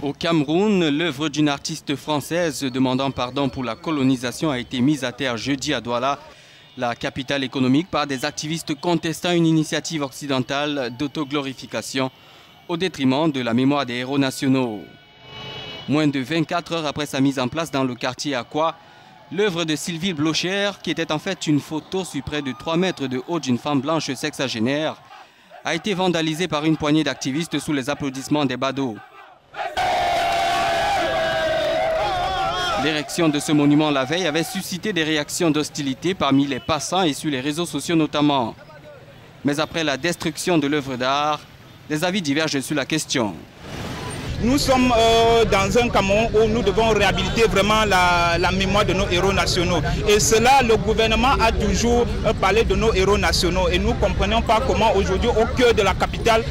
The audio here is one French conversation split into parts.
Au Cameroun, l'œuvre d'une artiste française demandant pardon pour la colonisation a été mise à terre jeudi à Douala, la capitale économique, par des activistes contestant une initiative occidentale d'autoglorification au détriment de la mémoire des héros nationaux. Moins de 24 heures après sa mise en place dans le quartier Aqua, l'œuvre de Sylvie Blocher, qui était en fait une photo sur près de 3 mètres de haut d'une femme blanche sexagénaire, a été vandalisée par une poignée d'activistes sous les applaudissements des badauds. L'érection de ce monument la veille avait suscité des réactions d'hostilité parmi les passants et sur les réseaux sociaux notamment. Mais après la destruction de l'œuvre d'art, les avis divergent sur la question. Nous sommes dans un Cameroun où nous devons réhabiliter vraiment la mémoire de nos héros nationaux. Et cela, le gouvernement a toujours parlé de nos héros nationaux. Et nous ne comprenons pas comment aujourd'hui, au cœur de la capitale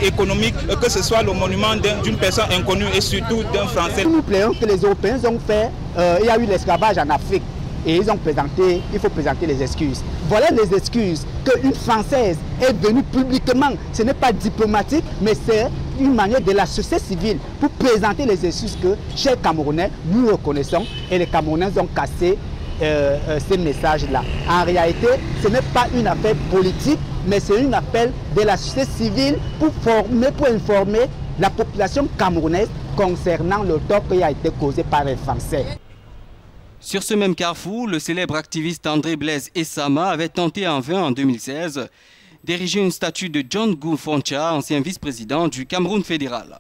économique, que ce soit le monument d'une personne inconnue et surtout d'un Français. Nous plaignons que les Européens ont fait, il y a eu l'esclavage en Afrique. Et ils ont présenté, il faut présenter les excuses. Voilà les excuses qu'une Française est venue publiquement. Ce n'est pas diplomatique, mais c'est une manière de la société civile pour présenter les excuses que, chers Camerounais, nous reconnaissons. Et les Camerounais ont cassé ces messages-là. En réalité, ce n'est pas une affaire politique, mais c'est un appel de la société civile pour informer la population camerounaise concernant le tort qui a été causé par les Français. Sur ce même carrefour, le célèbre activiste André Blaise Essama avait tenté en vain en 2016 d'ériger une statue de John Gufoncha, ancien vice-président du Cameroun fédéral.